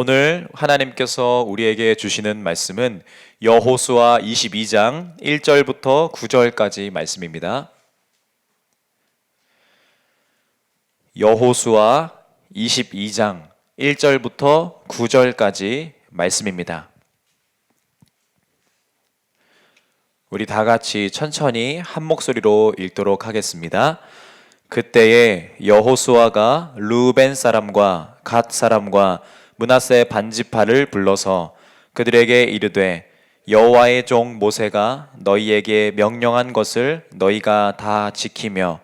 오늘 하나님께서 우리에게 주시는 말씀은 여호수아 22장 1절부터 9절까지 말씀입니다. 여호수아 22장 1절부터 9절까지 말씀입니다. 우리 다 같이 천천히 한 목소리로 읽도록 하겠습니다. 그때에 여호수아가 르우벤 사람과 갓 사람과 므낫세 반지파를 불러서 그들에게 이르되 여호와의 종 모세가 너희에게 명령한 것을 너희가 다 지키며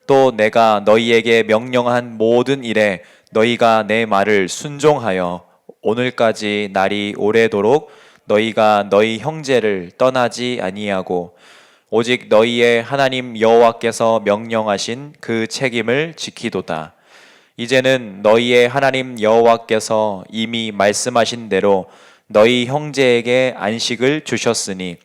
또 내가 너희에게 명령한 모든 일에 너희가 내 말을 순종하여 오늘까지 날이 오래도록 너희가 너희 형제를 떠나지 아니하고 오직 너희의 하나님 여호와께서 명령하신 그 책임을 지키도다. 이제는 너희의 하나님 여호와께서 이미 말씀하신 대로 너희 형제에게 안식을 주셨으니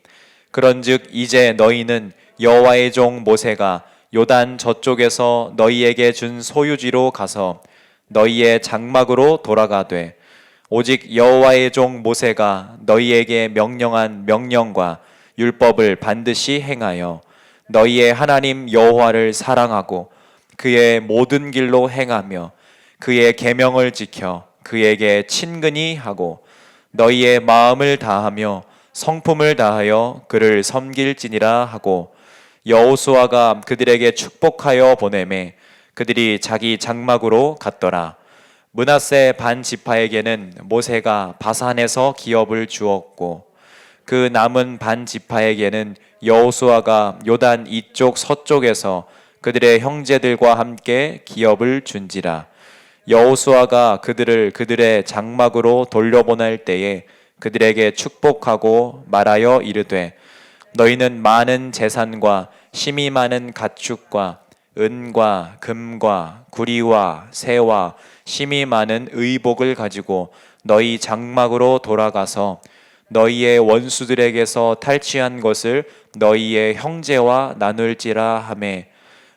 그런즉 이제 너희는 여호와의 종 모세가 요단 저쪽에서 너희에게 준 소유지로 가서 너희의 장막으로 돌아가되 오직 여호와의 종 모세가 너희에게 명령한 명령과 율법을 반드시 행하여 너희의 하나님 여호와를 사랑하고 그의 모든 길로 행하며 그의 계명을 지켜 그에게 친근히 하고 너희의 마음을 다하며 성품을 다하여 그를 섬길지니라 하고 여호수아가 그들에게 축복하여 보내매 그들이 자기 장막으로 갔더라. 므낫세 반 지파에게는 모세가 바산에서 기업을 주었고 그 남은 반 지파에게는 여호수아가 요단 이쪽 서쪽에서 그들의 형제들과 함께 기업을 준지라. 여호수아가 그들을 그들의 장막으로 돌려보낼 때에 그들에게 축복하고 말하여 이르되 너희는 많은 재산과 심이 많은 가축과 은과 금과 구리와 새와 심이 많은 의복을 가지고 너희 장막으로 돌아가서 너희의 원수들에게서 탈취한 것을 너희의 형제와 나눌지라 하매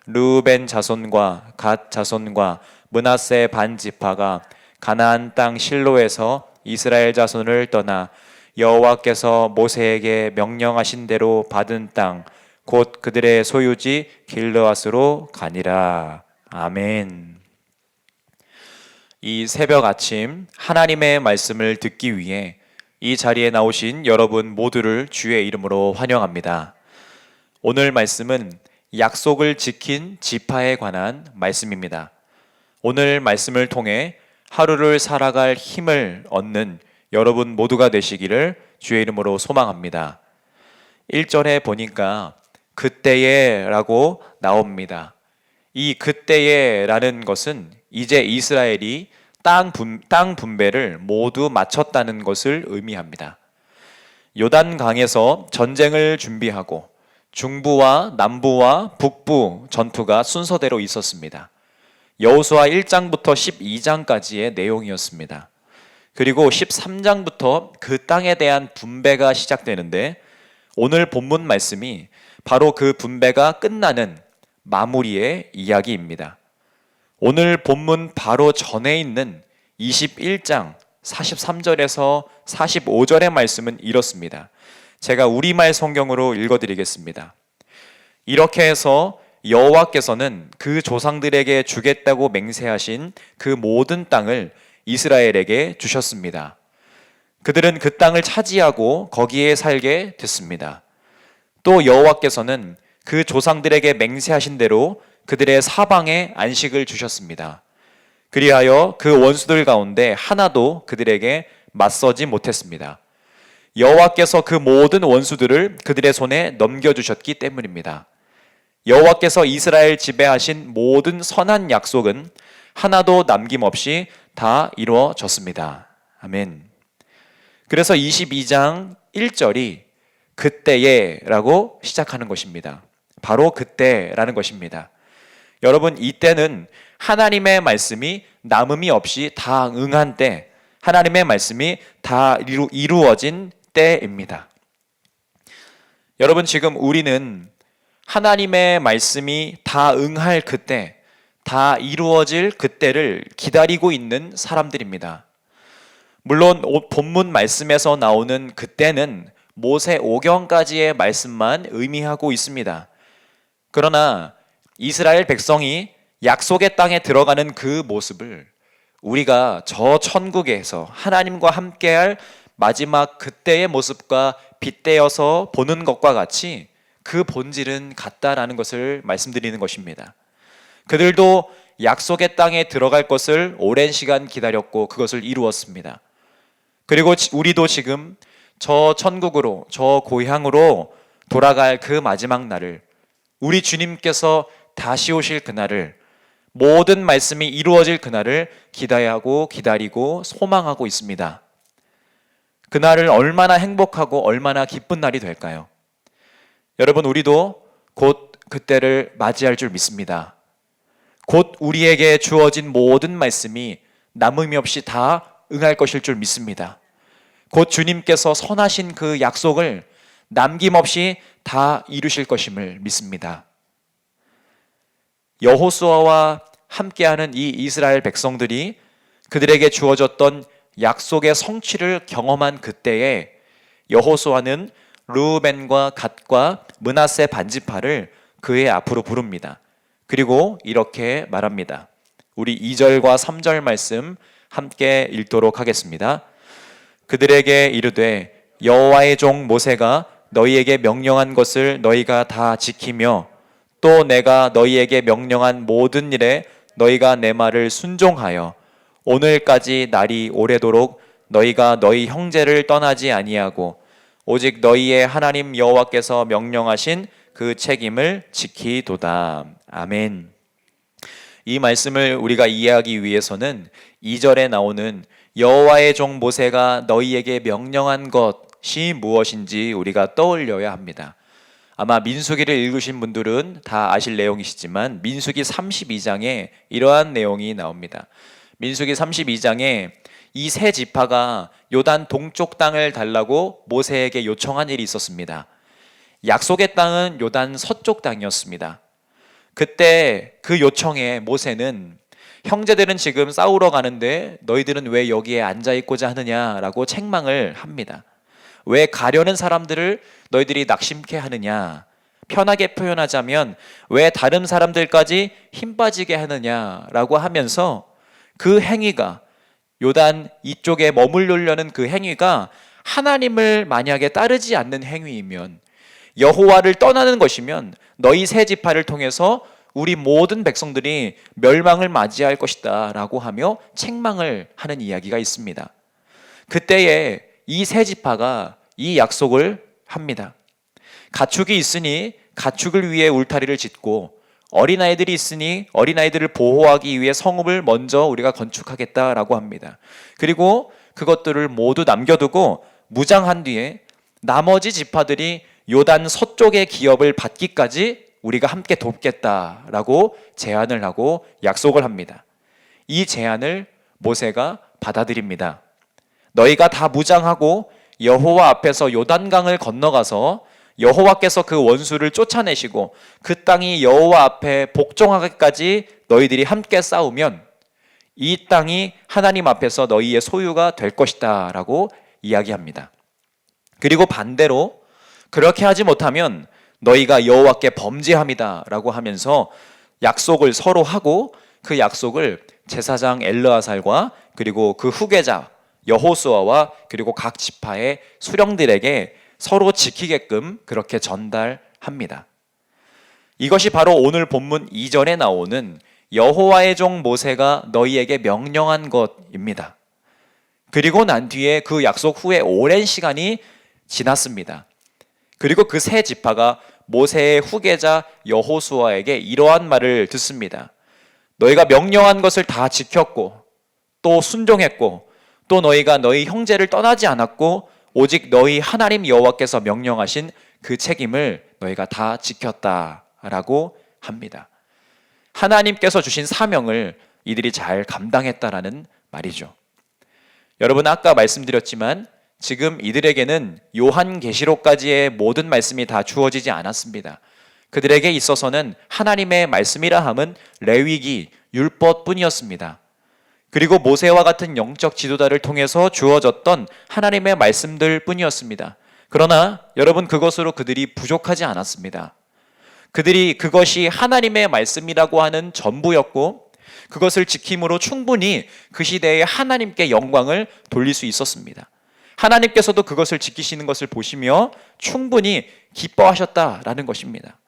르우벤 자손과 갓 자손과 므낫세 반 지파가 가나안 땅 실로에서 이스라엘 자손을 떠나 여호와께서 모세에게 명령하신 대로 받은 땅 곧 그들의 소유지 길르앗으로 가니라. 아멘. 이 새벽 아침 하나님의 말씀을 듣기 위해 이 자리에 나오신 여러분 모두를 주의 이름으로 환영합니다. 오늘 말씀은 약속을 지킨 지파에 관한 말씀입니다. 오늘 말씀을 통해 하루를 살아갈 힘을 얻는 여러분 모두가 되시기를 주의 이름으로 소망합니다. 1절에 보니까 그때에 라고 나옵니다. 이 그때에 라는 것은 이제 이스라엘이 땅 분배를 모두 마쳤다는 것을 의미합니다. 요단강에서 전쟁을 준비하고 중부와 남부와 북부 전투가 순서대로 있었습니다. 여호수아 1장부터 12장까지의 내용이었습니다. 그리고 13장부터 그 땅에 대한 분배가 시작되는데 오늘 본문 말씀이 바로 그 분배가 끝나는 마무리의 이야기입니다. 오늘 본문 바로 전에 있는 21장 43절에서 45절의 말씀은 이렇습니다. 제가 우리말 성경으로 읽어드리겠습니다. 이렇게 해서 여호와께서는 그 조상들에게 주겠다고 맹세하신 그 모든 땅을 이스라엘에게 주셨습니다. 그들은 그 땅을 차지하고 거기에 살게 됐습니다. 또 여호와께서는 그 조상들에게 맹세하신 대로 그들의 사방에 안식을 주셨습니다. 그리하여 그 원수들 가운데 하나도 그들에게 맞서지 못했습니다. 여호와께서 그 모든 원수들을 그들의 손에 넘겨주셨기 때문입니다. 여호와께서 이스라엘 지배하신 모든 선한 약속은 하나도 남김없이 다 이루어졌습니다. 아멘. 그래서 22장 1절이 그때에 라고 시작하는 것입니다. 바로 그때라는 것입니다. 여러분, 이때는 하나님의 말씀이 남음이 없이 다 응한 때, 하나님의 말씀이 다 이루어진 때입니다. 여러분, 지금 우리는 하나님의 말씀이 다 응할 그때, 다 이루어질 그때를 기다리고 있는 사람들입니다. 물론 본문 말씀에서 나오는 그때는 모세 오경까지의 말씀만 의미하고 있습니다. 그러나 이스라엘 백성이 약속의 땅에 들어가는 그 모습을 우리가 저 천국에서 하나님과 함께할 마지막 그때의 모습과 빗대어서 보는 것과 같이 그 본질은 같다라는 것을 말씀드리는 것입니다. 그들도 약속의 땅에 들어갈 것을 오랜 시간 기다렸고 그것을 이루었습니다. 그리고 우리도 지금 저 천국으로, 저 고향으로 돌아갈 그 마지막 날을, 우리 주님께서 다시 오실 그날을, 모든 말씀이 이루어질 그날을 기대하고 기다리고 소망하고 있습니다. 그날을 얼마나 행복하고 얼마나 기쁜 날이 될까요? 여러분, 우리도 곧 그때를 맞이할 줄 믿습니다. 곧 우리에게 주어진 모든 말씀이 남음이 없이 다 응할 것일 줄 믿습니다. 곧 주님께서 선하신 그 약속을 남김없이 다 이루실 것임을 믿습니다. 여호수아와 함께하는 이 이스라엘 백성들이 그들에게 주어졌던 약속의 성취를 경험한 그때에 여호수아는 르우벤과 갓과 므낫세 반지파를 그의 앞으로 부릅니다. 그리고 이렇게 말합니다. 우리 2절과 3절 말씀 함께 읽도록 하겠습니다. 그들에게 이르되 여호와의 종 모세가 너희에게 명령한 것을 너희가 다 지키며 또 내가 너희에게 명령한 모든 일에 너희가 내 말을 순종하여 오늘까지 날이 오래도록 너희가 너희 형제를 떠나지 아니하고 오직 너희의 하나님 여호와께서 명령하신 그 책임을 지키도다. 아멘. 이 말씀을 우리가 이해하기 위해서는 2절에 나오는 여호와의 종 모세가 너희에게 명령한 것이 무엇인지 우리가 떠올려야 합니다. 아마 민수기를 읽으신 분들은 다 아실 내용이시지만 민수기 32장에 이러한 내용이 나옵니다. 민수기 32장에 이 세 지파가 요단 동쪽 땅을 달라고 모세에게 요청한 일이 있었습니다. 약속의 땅은 요단 서쪽 땅이었습니다. 그때 그 요청에 모세는 형제들은 지금 싸우러 가는데 너희들은 왜 여기에 앉아있고자 하느냐라고 책망을 합니다. 왜 가려는 사람들을 너희들이 낙심케 하느냐? 편하게 표현하자면 왜 다른 사람들까지 힘 빠지게 하느냐라고 하면서 그 행위가 요단 이쪽에 머물려는 그 행위가 하나님을 만약에 따르지 않는 행위이면 여호와를 떠나는 것이면 너희 세 지파를 통해서 우리 모든 백성들이 멸망을 맞이할 것이다 라고 하며 책망을 하는 이야기가 있습니다. 그때에 이 세 지파가 이 약속을 합니다. 가축이 있으니 가축을 위해 울타리를 짓고 어린아이들이 있으니 어린아이들을 보호하기 위해 성읍을 먼저 우리가 건축하겠다라고 합니다. 그리고 그것들을 모두 남겨두고 무장한 뒤에 나머지 지파들이 요단 서쪽의 기업을 받기까지 우리가 함께 돕겠다라고 제안을 하고 약속을 합니다. 이 제안을 모세가 받아들입니다. 너희가 다 무장하고 여호와 앞에서 요단강을 건너가서 여호와께서 그 원수를 쫓아내시고 그 땅이 여호와 앞에 복종하기까지 너희들이 함께 싸우면 이 땅이 하나님 앞에서 너희의 소유가 될 것이다 라고 이야기합니다. 그리고 반대로 그렇게 하지 못하면 너희가 여호와께 범죄함이다 라고 하면서 약속을 서로 하고 그 약속을 제사장 엘르아살과 그리고 그 후계자 여호수아와 그리고 각 지파의 수령들에게 서로 지키게끔 그렇게 전달합니다. 이것이 바로 오늘 본문 2절에 나오는 여호와의 종 모세가 너희에게 명령한 것입니다. 그리고 난 뒤에 그 약속 후에 오랜 시간이 지났습니다. 그리고 그 세 지파가 모세의 후계자 여호수아에게 이러한 말을 듣습니다. 너희가 명령한 것을 다 지켰고 또 순종했고 또 너희가 너희 형제를 떠나지 않았고 오직 너희 하나님 여호와께서 명령하신 그 책임을 너희가 다 지켰다라고 합니다. 하나님께서 주신 사명을 이들이 잘 감당했다라는 말이죠. 여러분, 아까 말씀드렸지만 지금 이들에게는 요한계시록까지의 모든 말씀이 다 주어지지 않았습니다. 그들에게 있어서는 하나님의 말씀이라 함은 레위기, 율법뿐이었습니다. 그리고 모세와 같은 영적 지도자를 통해서 주어졌던 하나님의 말씀들 뿐이었습니다. 그러나 여러분, 그것으로 그들이 부족하지 않았습니다. 그들이 그것이 하나님의 말씀이라고 하는 전부였고, 그것을 지킴으로 충분히 그 시대에 하나님께 영광을 돌릴 수 있었습니다. 하나님께서도 그것을 지키시는 것을 보시며 충분히 기뻐하셨다라는 것입니다.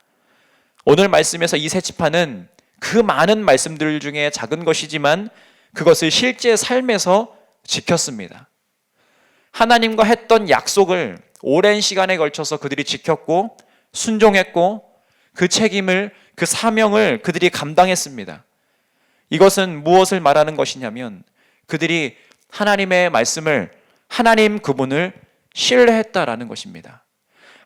오늘 말씀에서 이 세 지파는 그 많은 말씀들 중에 작은 것이지만 그것을 실제 삶에서 지켰습니다. 하나님과 했던 약속을 오랜 시간에 걸쳐서 그들이 지켰고 순종했고 그 책임을, 그 사명을 그들이 감당했습니다. 이것은 무엇을 말하는 것이냐면 그들이 하나님의 말씀을, 하나님 그분을 신뢰했다라는 것입니다.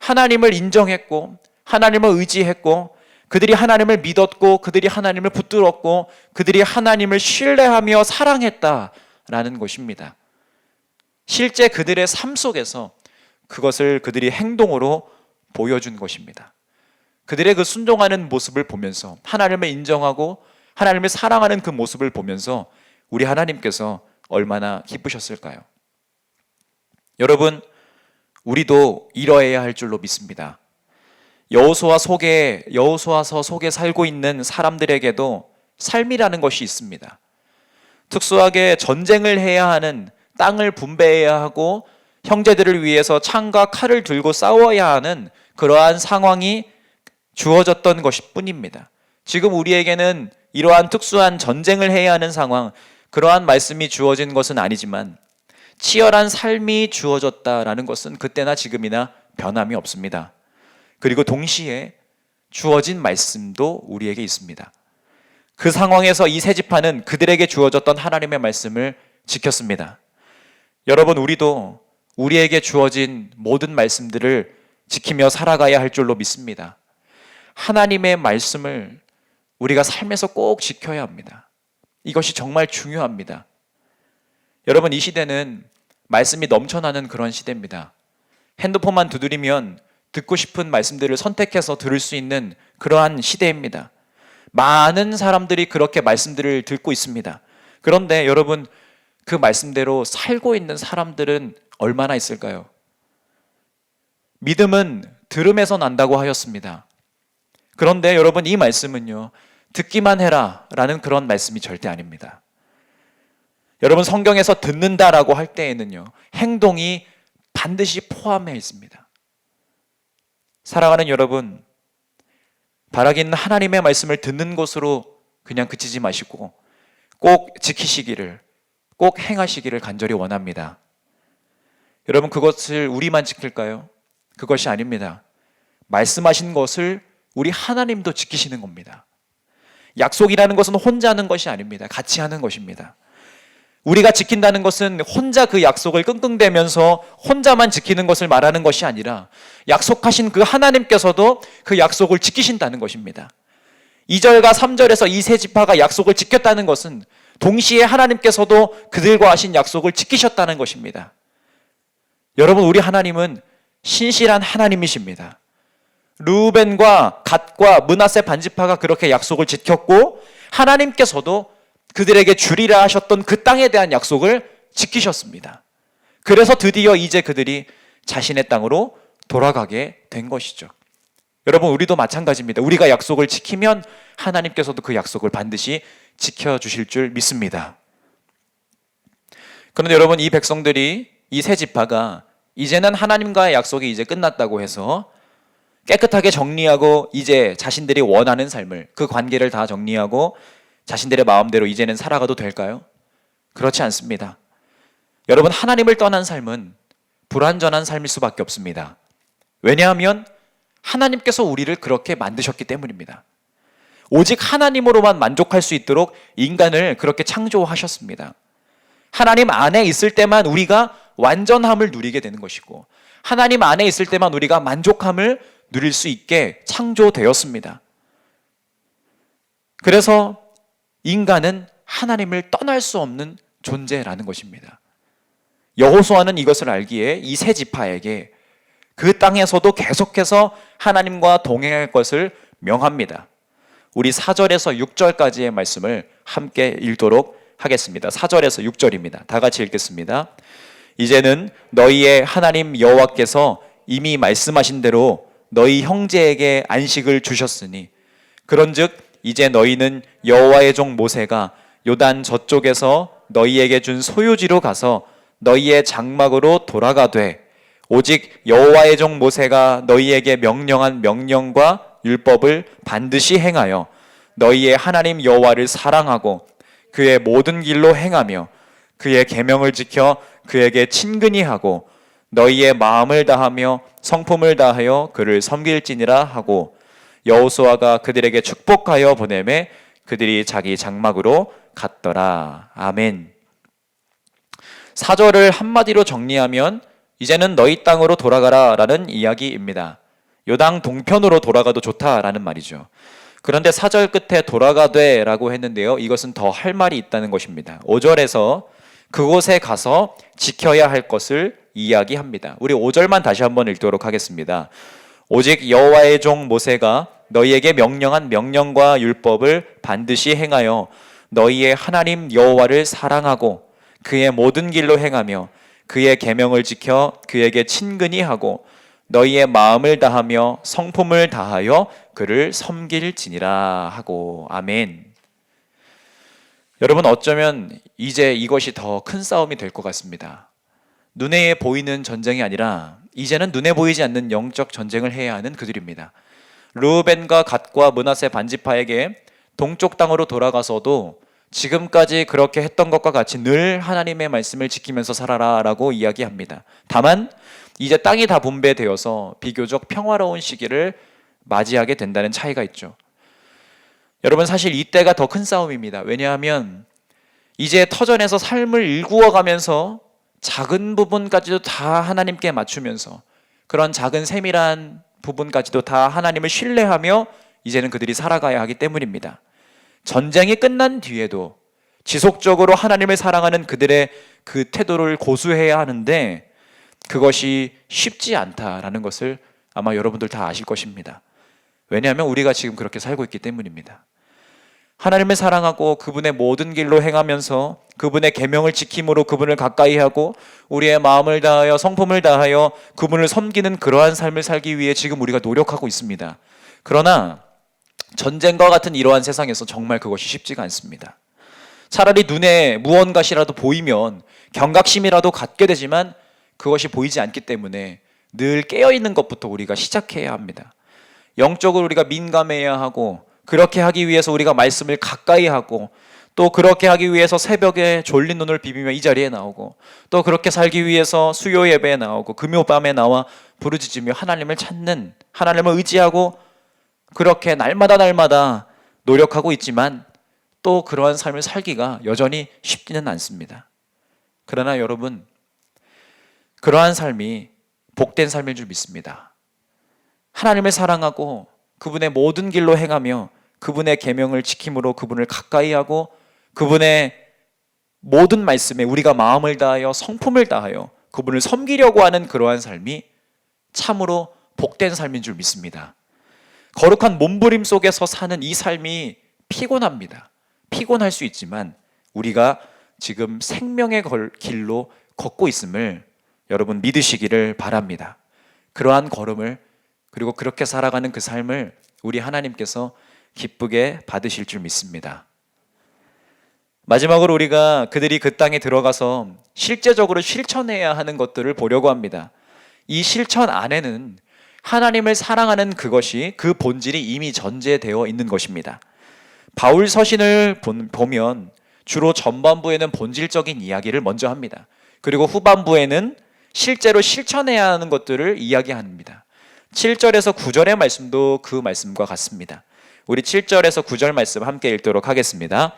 하나님을 인정했고 하나님을 의지했고 그들이 하나님을 믿었고 그들이 하나님을 붙들었고 그들이 하나님을 신뢰하며 사랑했다라는 것입니다. 실제 그들의 삶 속에서 그것을 그들이 행동으로 보여준 것입니다. 그들의 그 순종하는 모습을 보면서, 하나님을 인정하고 하나님을 사랑하는 그 모습을 보면서 우리 하나님께서 얼마나 기쁘셨을까요? 여러분, 우리도 이러해야 할 줄로 믿습니다. 여호수아서 속에 살고 있는 사람들에게도 삶이라는 것이 있습니다. 특수하게 전쟁을 해야 하는, 땅을 분배해야 하고 형제들을 위해서 창과 칼을 들고 싸워야 하는 그러한 상황이 주어졌던 것일 뿐입니다. 지금 우리에게는 이러한 특수한 전쟁을 해야 하는 상황, 그러한 말씀이 주어진 것은 아니지만 치열한 삶이 주어졌다라는 것은 그때나 지금이나 변함이 없습니다. 그리고 동시에 주어진 말씀도 우리에게 있습니다. 그 상황에서 이 세 지파는 그들에게 주어졌던 하나님의 말씀을 지켰습니다. 여러분, 우리도 우리에게 주어진 모든 말씀들을 지키며 살아가야 할 줄로 믿습니다. 하나님의 말씀을 우리가 삶에서 꼭 지켜야 합니다. 이것이 정말 중요합니다. 여러분, 이 시대는 말씀이 넘쳐나는 그런 시대입니다. 핸드폰만 두드리면 듣고 싶은 말씀들을 선택해서 들을 수 있는 그러한 시대입니다. 많은 사람들이 그렇게 말씀들을 듣고 있습니다. 그런데 여러분, 그 말씀대로 살고 있는 사람들은 얼마나 있을까요? 믿음은 들음에서 난다고 하였습니다. 그런데 여러분, 이 말씀은요, 듣기만 해라 라는 그런 말씀이 절대 아닙니다. 여러분, 성경에서 듣는다라고 할 때에는요, 행동이 반드시 포함해 있습니다. 사랑하는 여러분, 바라기는 하나님의 말씀을 듣는 것으로 그냥 그치지 마시고 꼭 지키시기를, 꼭 행하시기를 간절히 원합니다. 여러분, 그것을 우리만 지킬까요? 그것이 아닙니다. 말씀하신 것을 우리 하나님도 지키시는 겁니다. 약속이라는 것은 혼자 하는 것이 아닙니다. 같이 하는 것입니다. 우리가 지킨다는 것은 혼자 그 약속을 끙끙대면서 혼자만 지키는 것을 말하는 것이 아니라 약속하신 그 하나님께서도 그 약속을 지키신다는 것입니다. 2절과 3절에서 이 세 지파가 약속을 지켰다는 것은 동시에 하나님께서도 그들과 하신 약속을 지키셨다는 것입니다. 여러분, 우리 하나님은 신실한 하나님이십니다. 르우벤과 갓과 므낫세 반지파가 그렇게 약속을 지켰고 하나님께서도 그들에게 주리라 하셨던 그 땅에 대한 약속을 지키셨습니다. 그래서 드디어 이제 그들이 자신의 땅으로 돌아가게 된 것이죠. 여러분, 우리도 마찬가지입니다. 우리가 약속을 지키면 하나님께서도 그 약속을 반드시 지켜주실 줄 믿습니다. 그런데 여러분, 이 백성들이, 이 세 지파가 이제는 하나님과의 약속이 이제 끝났다고 해서 깨끗하게 정리하고 이제 자신들이 원하는 삶을, 그 관계를 다 정리하고 자신들의 마음대로 이제는 살아가도 될까요? 그렇지 않습니다. 여러분, 하나님을 떠난 삶은 불완전한 삶일 수밖에 없습니다. 왜냐하면 하나님께서 우리를 그렇게 만드셨기 때문입니다. 오직 하나님으로만 만족할 수 있도록 인간을 그렇게 창조하셨습니다. 하나님 안에 있을 때만 우리가 완전함을 누리게 되는 것이고 하나님 안에 있을 때만 우리가 만족함을 누릴 수 있게 창조되었습니다. 그래서 인간은 하나님을 떠날 수 없는 존재라는 것입니다. 여호수아는 이것을 알기에 이 세 지파에게 그 땅에서도 계속해서 하나님과 동행할 것을 명합니다. 우리 4절에서 6절까지의 말씀을 함께 읽도록 하겠습니다. 4절에서 6절입니다. 다 같이 읽겠습니다. 이제는 너희의 하나님 여호와께서 이미 말씀하신 대로 너희 형제에게 안식을 주셨으니 그런즉 이제 너희는 여호와의 종 모세가 요단 저쪽에서 너희에게 준 소유지로 가서 너희의 장막으로 돌아가되 오직 여호와의 종 모세가 너희에게 명령한 명령과 율법을 반드시 행하여 너희의 하나님 여호와를 사랑하고 그의 모든 길로 행하며 그의 계명을 지켜 그에게 친근히 하고 너희의 마음을 다하며 성품을 다하여 그를 섬길지니라 하고 여호수아가 그들에게 축복하여 보내매 그들이 자기 장막으로 갔더라. 아멘. 4절을 한마디로 정리하면 이제는 너희 땅으로 돌아가라 라는 이야기입니다. 요당 동편으로 돌아가도 좋다라는 말이죠. 그런데 4절 끝에 돌아가되 라고 했는데요, 이것은 더 할 말이 있다는 것입니다. 5절에서 그곳에 가서 지켜야 할 것을 이야기합니다. 우리 5절만 다시 한번 읽도록 하겠습니다. 오직 여호와의 종 모세가 너희에게 명령한 명령과 율법을 반드시 행하여 너희의 하나님 여호와를 사랑하고 그의 모든 길로 행하며 그의 계명을 지켜 그에게 친근히 하고 너희의 마음을 다하며 성품을 다하여 그를 섬길지니라 하고. 아멘. 여러분, 어쩌면 이제 이것이 더 큰 싸움이 될 것 같습니다. 눈에 보이는 전쟁이 아니라 이제는 눈에 보이지 않는 영적 전쟁을 해야 하는 그들입니다. 르우벤과 갓과 므낫세 반지파에게 동쪽 땅으로 돌아가서도 지금까지 그렇게 했던 것과 같이 늘 하나님의 말씀을 지키면서 살아라 라고 이야기합니다. 다만 이제 땅이 다 분배되어서 비교적 평화로운 시기를 맞이하게 된다는 차이가 있죠. 여러분, 사실 이때가 더 큰 싸움입니다. 왜냐하면 이제 터전에서 삶을 일구어가면서 작은 부분까지도 다 하나님께 맞추면서 그런 작은 세밀한 부분까지도 다 하나님을 신뢰하며 이제는 그들이 살아가야 하기 때문입니다. 전쟁이 끝난 뒤에도 지속적으로 하나님을 사랑하는 그들의 그 태도를 고수해야 하는데 그것이 쉽지 않다라는 것을 아마 여러분들 다 아실 것입니다. 왜냐하면 우리가 지금 그렇게 살고 있기 때문입니다. 하나님을 사랑하고 그분의 모든 길로 행하면서 그분의 계명을 지킴으로 그분을 가까이 하고 우리의 마음을 다하여 성품을 다하여 그분을 섬기는 그러한 삶을 살기 위해 지금 우리가 노력하고 있습니다. 그러나 전쟁과 같은 이러한 세상에서 정말 그것이 쉽지가 않습니다. 차라리 눈에 무언가시라도 보이면 경각심이라도 갖게 되지만 그것이 보이지 않기 때문에 늘 깨어있는 것부터 우리가 시작해야 합니다. 영적으로 우리가 민감해야 하고 그렇게 하기 위해서 우리가 말씀을 가까이 하고 또 그렇게 하기 위해서 새벽에 졸린 눈을 비비며 이 자리에 나오고 또 그렇게 살기 위해서 수요 예배에 나오고 금요 밤에 나와 부르짖으며 하나님을 찾는, 하나님을 의지하고 그렇게 날마다 노력하고 있지만 또 그러한 삶을 살기가 여전히 쉽지는 않습니다. 그러나 여러분, 그러한 삶이 복된 삶일 줄 믿습니다. 하나님을 사랑하고 그분의 모든 길로 행하며 그분의 계명을 지킴으로 그분을 가까이 하고 그분의 모든 말씀에 우리가 마음을 다하여 성품을 다하여 그분을 섬기려고 하는 그러한 삶이 참으로 복된 삶인 줄 믿습니다. 거룩한 몸부림 속에서 사는 이 삶이 피곤합니다. 피곤할 수 있지만 우리가 지금 생명의 길로 걷고 있음을 여러분 믿으시기를 바랍니다. 그러한 걸음을 그리고 그렇게 살아가는 그 삶을 우리 하나님께서 기쁘게 받으실 줄 믿습니다. 마지막으로 우리가 그들이 그 땅에 들어가서 실제적으로 실천해야 하는 것들을 보려고 합니다. 이 실천 안에는 하나님을 사랑하는 그것이 그 본질이 이미 전제되어 있는 것입니다. 바울 서신을 보면 주로 전반부에는 본질적인 이야기를 먼저 합니다. 그리고 후반부에는 실제로 실천해야 하는 것들을 이야기합니다. 7절에서 9절의 말씀도 그 말씀과 같습니다. 우리 7절에서 9절 말씀 함께 읽도록 하겠습니다.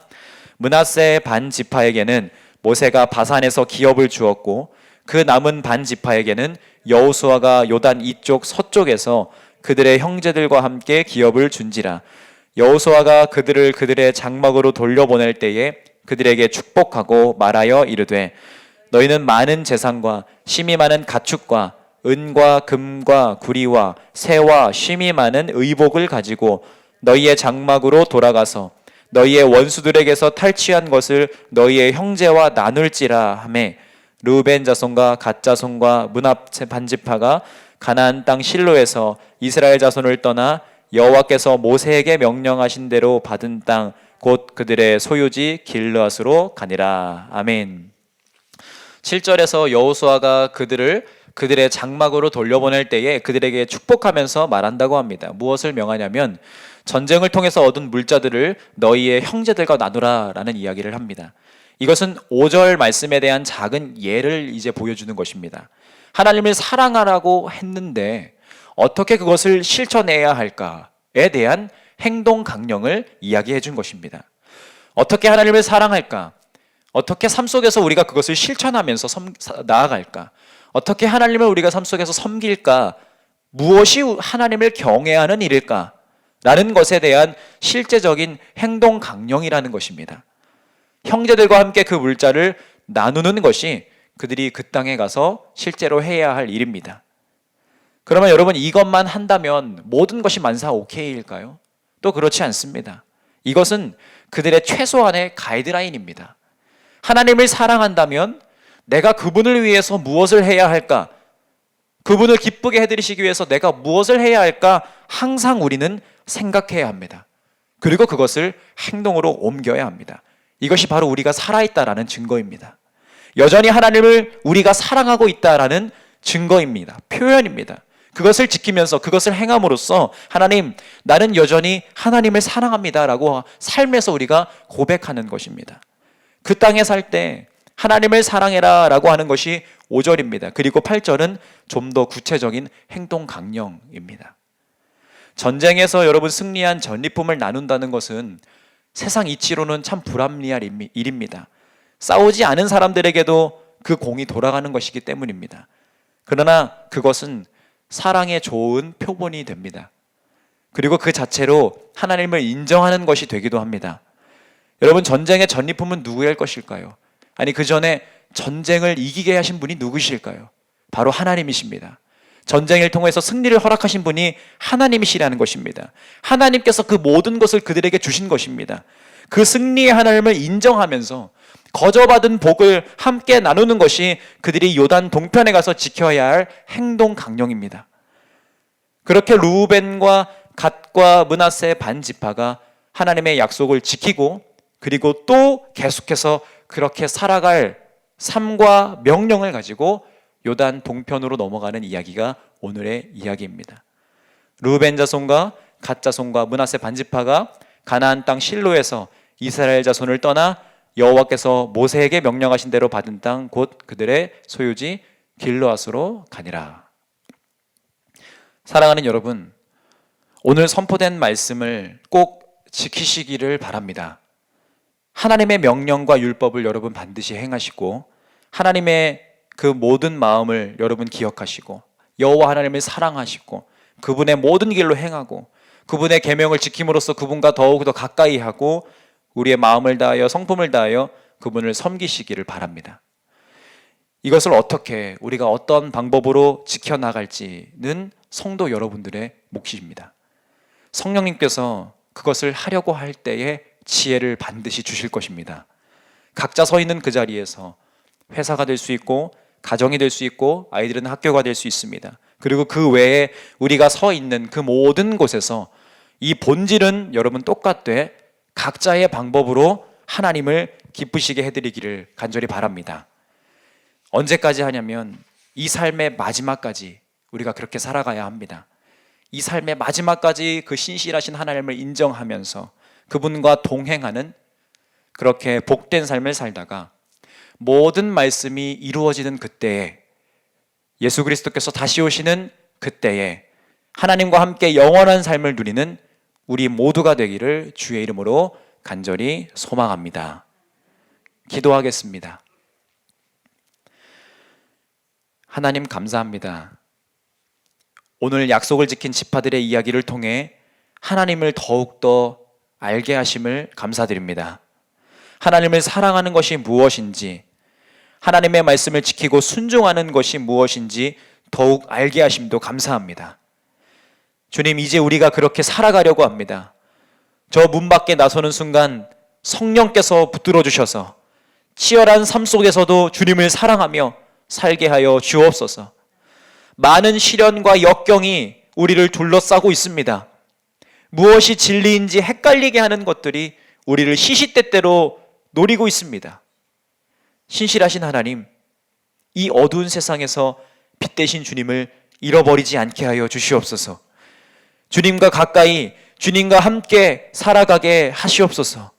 므낫세 반 지파에게는 모세가 바산에서 기업을 주었고 그 남은 반 지파에게는 여호수아가 요단 이쪽 서쪽에서 그들의 형제들과 함께 기업을 준지라. 여호수아가 그들을 그들의 장막으로 돌려보낼 때에 그들에게 축복하고 말하여 이르되 너희는 많은 재산과 심이 많은 가축과 은과 금과 구리와 새와 쉼이 많은 의복을 가지고 너희의 장막으로 돌아가서 너희의 원수들에게서 탈취한 것을 너희의 형제와 나눌지라 하매 르우벤 자손과 갓 자손과 므낫세 반지파가 가나안 땅 실로에서 이스라엘 자손을 떠나 여호와께서 모세에게 명령하신 대로 받은 땅 곧 그들의 소유지 길르앗으로 가니라. 아멘. 7절에서 여호수아가 그들의 장막으로 돌려보낼 때에 그들에게 축복하면서 말한다고 합니다. 무엇을 명하냐면 전쟁을 통해서 얻은 물자들을 너희의 형제들과 나누라 라는 이야기를 합니다. 이것은 5절 말씀에 대한 작은 예를 이제 보여주는 것입니다. 하나님을 사랑하라고 했는데 어떻게 그것을 실천해야 할까에 대한 행동 강령을 이야기해 준 것입니다. 어떻게 하나님을 사랑할까? 어떻게 삶 속에서 우리가 그것을 실천하면서 나아갈까? 어떻게 하나님을 우리가 삶 속에서 섬길까? 무엇이 하나님을 경외하는 일일까? 라는 것에 대한 실제적인 행동 강령이라는 것입니다. 형제들과 함께 그 물자를 나누는 것이 그들이 그 땅에 가서 실제로 해야 할 일입니다. 그러면 여러분, 이것만 한다면 모든 것이 만사 오케이일까요? 또 그렇지 않습니다. 이것은 그들의 최소한의 가이드라인입니다. 하나님을 사랑한다면 내가 그분을 위해서 무엇을 해야 할까? 그분을 기쁘게 해드리시기 위해서 내가 무엇을 해야 할까? 항상 우리는 생각해야 합니다. 그리고 그것을 행동으로 옮겨야 합니다. 이것이 바로 우리가 살아있다라는 증거입니다. 여전히 하나님을 우리가 사랑하고 있다라는 증거입니다. 표현입니다. 그것을 지키면서 그것을 행함으로써 하나님, 나는 여전히 하나님을 사랑합니다 라고 삶에서 우리가 고백하는 것입니다. 그 땅에 살 때 하나님을 사랑해라 라고 하는 것이 5절입니다. 그리고 8절은 좀 더 구체적인 행동 강령입니다. 전쟁에서 여러분 승리한 전리품을 나눈다는 것은 세상 이치로는 참 불합리한 일입니다. 싸우지 않은 사람들에게도 그 공이 돌아가는 것이기 때문입니다. 그러나 그것은 사랑의 좋은 표본이 됩니다. 그리고 그 자체로 하나님을 인정하는 것이 되기도 합니다. 여러분, 전쟁의 전리품은 누구일 것일까요? 아니, 그 전에 전쟁을 이기게 하신 분이 누구실까요? 바로 하나님이십니다. 전쟁을 통해서 승리를 허락하신 분이 하나님이시라는 것입니다. 하나님께서 그 모든 것을 그들에게 주신 것입니다. 그 승리의 하나님을 인정하면서 거저받은 복을 함께 나누는 것이 그들이 요단 동편에 가서 지켜야 할 행동 강령입니다. 그렇게 루벤과 갓과 므낫세 반지파가 하나님의 약속을 지키고 그리고 또 계속해서 그렇게 살아갈 삶과 명령을 가지고 요단 동편으로 넘어가는 이야기가 오늘의 이야기입니다. 루벤 자손과 갓 자손과 므낫세 반지파가 가나안 땅 실로에서 이스라엘 자손을 떠나 여호와께서 모세에게 명령하신 대로 받은 땅 곧 그들의 소유지 길르앗으로 가니라. 사랑하는 여러분, 오늘 선포된 말씀을 꼭 지키시기를 바랍니다. 하나님의 명령과 율법을 여러분 반드시 행하시고 하나님의 그 모든 마음을 여러분 기억하시고 여호와 하나님을 사랑하시고 그분의 모든 길로 행하고 그분의 계명을 지킴으로써 그분과 더욱더 가까이 하고 우리의 마음을 다하여 성품을 다하여 그분을 섬기시기를 바랍니다. 이것을 어떻게 우리가 어떤 방법으로 지켜나갈지는 성도 여러분들의 몫입니다. 성령님께서 그것을 하려고 할 때에 지혜를 반드시 주실 것입니다. 각자 서 있는 그 자리에서 회사가 될 수 있고 가정이 될 수 있고 아이들은 학교가 될 수 있습니다. 그리고 그 외에 우리가 서 있는 그 모든 곳에서 이 본질은 여러분 똑같되 각자의 방법으로 하나님을 기쁘시게 해드리기를 간절히 바랍니다. 언제까지 하냐면 이 삶의 마지막까지 우리가 그렇게 살아가야 합니다. 이 삶의 마지막까지 그 신실하신 하나님을 인정하면서 그분과 동행하는 그렇게 복된 삶을 살다가 모든 말씀이 이루어지는 그때에 예수 그리스도께서 다시 오시는 그때에 하나님과 함께 영원한 삶을 누리는 우리 모두가 되기를 주의 이름으로 간절히 소망합니다. 기도하겠습니다. 하나님 감사합니다. 오늘 약속을 지킨 지파들의 이야기를 통해 하나님을 더욱더 알게 하심을 감사드립니다. 하나님을 사랑하는 것이 무엇인지, 하나님의 말씀을 지키고 순종하는 것이 무엇인지 더욱 알게 하심도 감사합니다. 주님, 이제 우리가 그렇게 살아가려고 합니다. 저 문 밖에 나서는 순간 성령께서 붙들어 주셔서 치열한 삶 속에서도 주님을 사랑하며 살게 하여 주옵소서. 많은 시련과 역경이 우리를 둘러싸고 있습니다. 무엇이 진리인지 헷갈리게 하는 것들이 우리를 시시때때로 노리고 있습니다. 신실하신 하나님, 이 어두운 세상에서 빛 대신 주님을 잃어버리지 않게 하여 주시옵소서. 주님과 가까이, 주님과 함께 살아가게 하시옵소서.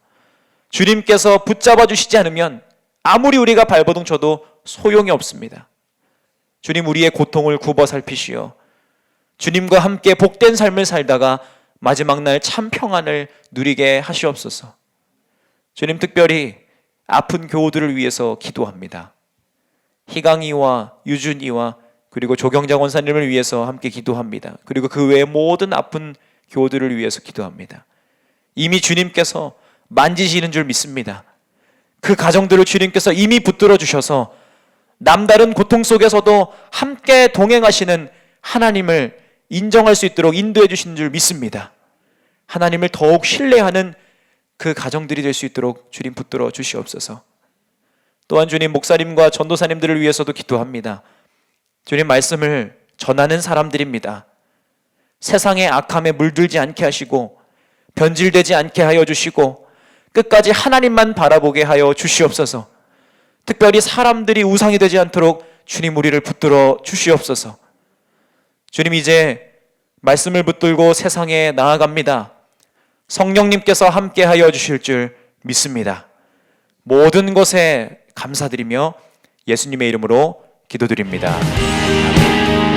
주님께서 붙잡아 주시지 않으면 아무리 우리가 발버둥 쳐도 소용이 없습니다. 주님, 우리의 고통을 굽어 살피시어 주님과 함께 복된 삶을 살다가 마지막 날 참 평안을 누리게 하시옵소서. 주님, 특별히 아픈 교우들을 위해서 기도합니다. 희강이와 유준이와 그리고 조경자 권사님을 위해서 함께 기도합니다. 그리고 그 외의 모든 아픈 교우들을 위해서 기도합니다. 이미 주님께서 만지시는 줄 믿습니다. 그 가정들을 주님께서 이미 붙들어 주셔서 남다른 고통 속에서도 함께 동행하시는 하나님을 인정할 수 있도록 인도해 주시는 줄 믿습니다. 하나님을 더욱 신뢰하는 그 가정들이 될 수 있도록 주님 붙들어 주시옵소서. 또한 주님, 목사님과 전도사님들을 위해서도 기도합니다. 주님, 말씀을 전하는 사람들입니다. 세상의 악함에 물들지 않게 하시고 변질되지 않게 하여 주시고 끝까지 하나님만 바라보게 하여 주시옵소서. 특별히 사람들이 우상이 되지 않도록 주님, 우리를 붙들어 주시옵소서. 주님, 이제 말씀을 붙들고 세상에 나아갑니다. 성령님께서 함께 하여 주실 줄 믿습니다. 모든 것에 감사드리며 예수님의 이름으로 기도드립니다. 아멘.